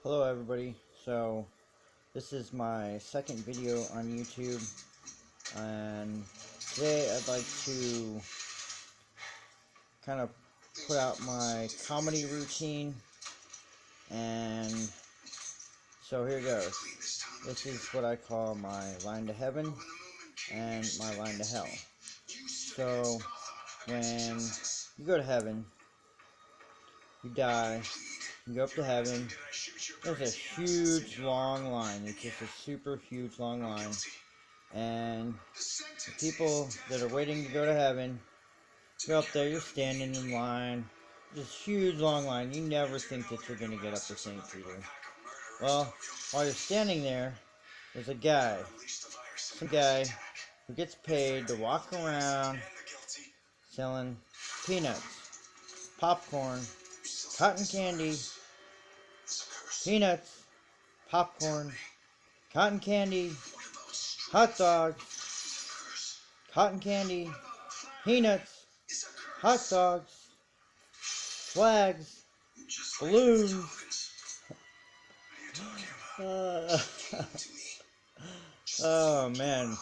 Hello everybody. So this is my second video on YouTube, and today I'd like to kind of put out my comedy routine. And so here goes. This is what I call my line to heaven and my line to hell. So when you go to heaven, you die, you go up to heaven. There's a huge long line. It's just a super huge long line. And the people that are waiting to go to heaven, you're up there, you're standing in line. This huge long line. You never think that you're going to get up to St. Peter. Well, while you're standing there, there's a guy. Some guy who gets paid to walk around selling peanuts, popcorn, cotton candy, peanuts, popcorn, cotton candy, hot dogs, cotton candy, peanuts, hot dogs, flags, balloons. Oh man,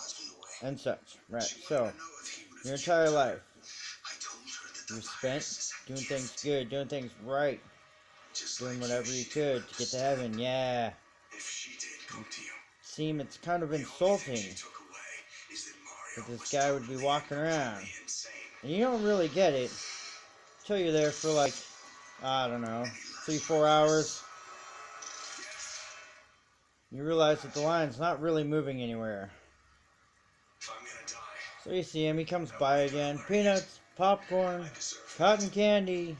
and such. Right, so your entire life you're spent doing things good, doing things right, doing whatever you could to get to heaven. Yeah. Seem it's kind of insulting that this guy would be walking around, and you don't really get it until you're there for like, I don't know, 3-4 hours. You realize that the line's not really moving anywhere. So you see him, he comes by again. Peanuts, popcorn, cotton candy,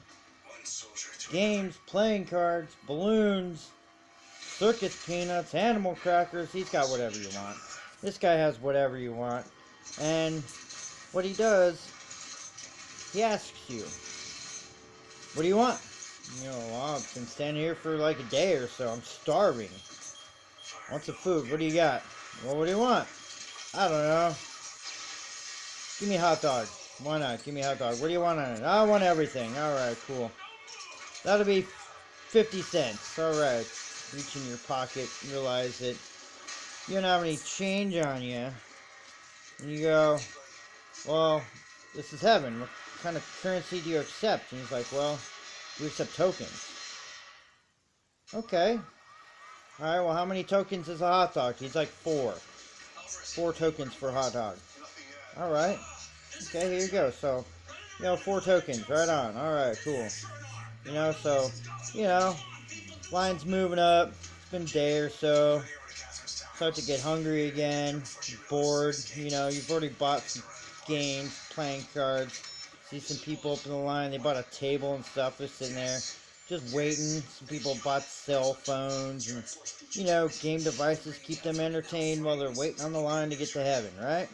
games, playing cards, balloons, circus peanuts, animal crackers. He's got whatever you want. This guy has whatever you want. And what he does, he asks you, what do you want? You know, well, I've been standing here for like a day or so. I'm starving. I want some food. What do you got? Well, what do you want? I don't know. Give me a hot dog. Why not? Give me a hot dog. What do you want on it? I want everything. Alright, cool. That'll be 50 cents. Alright. Reach in your pocket, realize that you don't have any change on you. And you go, well, this is heaven. What kind of currency do you accept? And he's like, well, we accept tokens. Okay. Alright, well, how many tokens is a hot dog? He's like 4. 4 tokens for a hot dog. Alright. Okay, here you go. So, 4 tokens. Right on. Alright, cool. So, line's moving up. It's been a day or so. Start to get hungry again. Bored. You've already bought some games, playing cards. See some people up in the line. They bought a table and stuff. They're sitting there just waiting. Some people bought cell phones and, game devices. Keep them entertained while they're waiting on the line to get to heaven, right?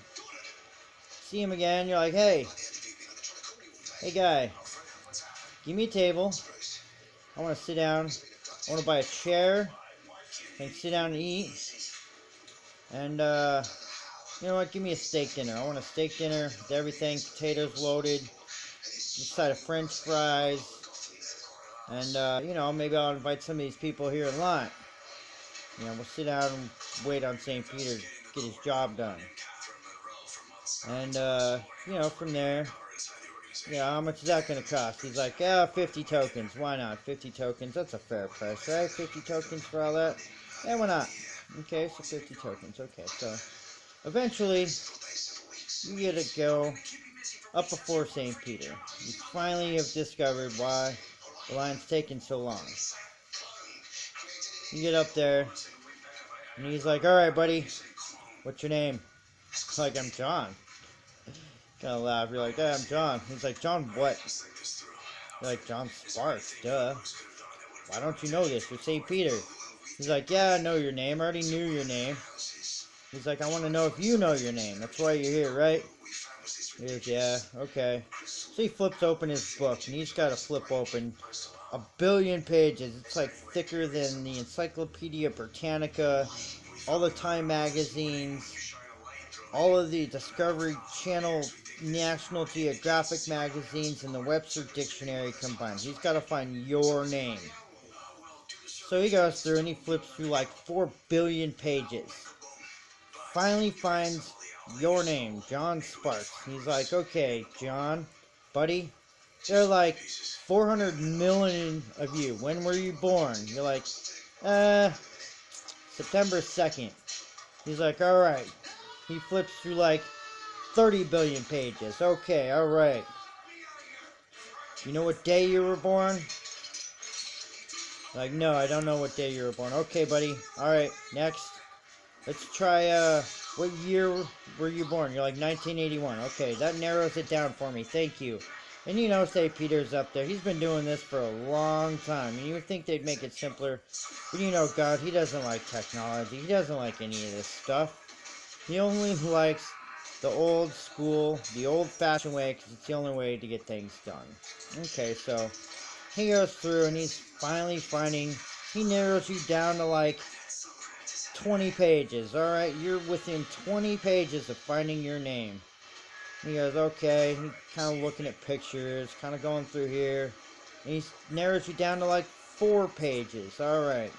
See him again. You're like, hey guy, give me a table. I want to sit down. I want to buy a chair and sit down and eat. And, you know what? Give me a steak dinner. I want a steak dinner with everything. Potatoes loaded. A side of french fries. And, maybe I'll invite some of these people here in line. We'll sit down and wait on St. Peter to get his job done. And, from there, how much is that going to cost? He's like, 50 tokens. Why not? 50 tokens. That's a fair price, right? 50 tokens for all that? Yeah, why not? Okay, so 50 tokens. Okay, so eventually you get to go up before St. Peter. You finally have discovered why the line's taking so long. You get up there, and he's like, alright, buddy, what's your name? It's like, I'm John. Kind of laugh. You're like, I'm John. He's like, John what? You're like, John Sparks, duh. Why don't you know this? You're St. Peter. He's like, yeah, I know your name. I already knew your name. He's like, I want to know if you know your name. That's why you're here, right? He goes, yeah, okay. So he flips open his book, and he's got to flip open 1 billion pages. It's like thicker than the Encyclopedia Britannica, all the Time magazines, all of the Discovery Channel, National Geographic magazines, and the Webster Dictionary combined. He's got to find your name. So he goes through and he flips through like 4 billion pages. Finally finds your name, John Sparks. He's like, okay, John, buddy, there are like 400 million of you. When were you born? You're like, September 2nd. He's like, alright. He flips through like 30 billion pages. Okay, alright. You know what day you were born? Like, no, I don't know what day you were born. Okay, buddy. Alright, next. Let's try, what year were you born? You're like 1981. Okay, that narrows it down for me. Thank you. And you know, St. Peter's up there. He's been doing this for a long time. And you would think they'd make it simpler. But you know, God, he doesn't like technology. He doesn't like any of this stuff. He only likes the old school, the old-fashioned way, because it's the only way to get things done. Okay, so he goes through and he's finally finding, he narrows you down to like 20 pages. Alright, you're within 20 pages of finding your name. He goes, okay, he's kind of looking at pictures, kind of going through here. And he narrows you down to like 4 pages. Alright.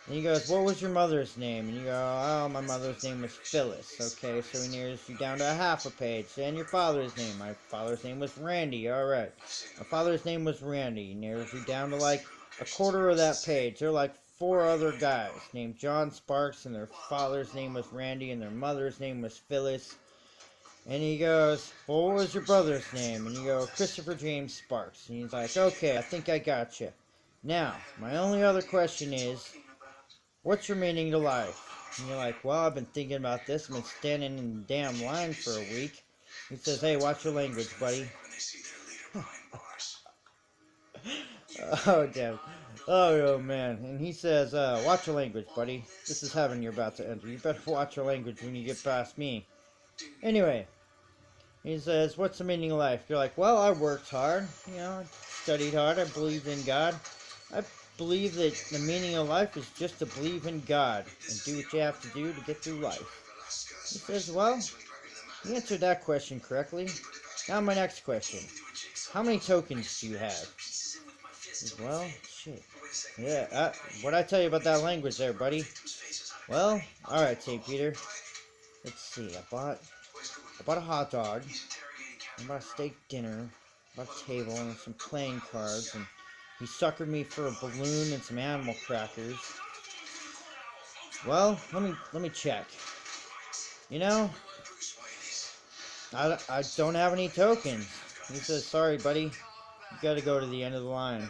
And he goes, what was your mother's name? And you go, oh, my mother's name was Phyllis. Okay, so he narrows you down to a half a page. And your father's name? My father's name was Randy. Alright. My father's name was Randy. He narrows you down to like a quarter of that page. There are like 4 other guys named John Sparks, and their father's name was Randy, and their mother's name was Phyllis. And he goes, well, what was your brother's name? And you go, Christopher James Sparks. And he's like, okay, I think I got you. Now, my only other question is, what's your meaning to life? And you're like, well, I've been thinking about this. I've been standing in the damn line for a week. He says, hey, watch your language, buddy. Oh, damn. Oh, man. And he says, watch your language, buddy. This is heaven you're about to enter. You better watch your language when you get past me. Anyway, he says, what's the meaning of life? You're like, well, I worked hard. You know, I studied hard. I believed in God. I believe that the meaning of life is just to believe in God and do what you have to do to get through life. He says, well, you answered that question correctly. Now my next question. How many tokens do you have? Well, shit. Yeah, what'd I tell you about that language there, buddy? Well, alright, St. Peter. Let's see, I bought a hot dog. I bought a steak dinner. I bought a table and some playing cards, and he suckered me for a balloon and some animal crackers. Well, let me check. You know, I don't have any tokens. He says, sorry, buddy. You gotta go to the end of the line.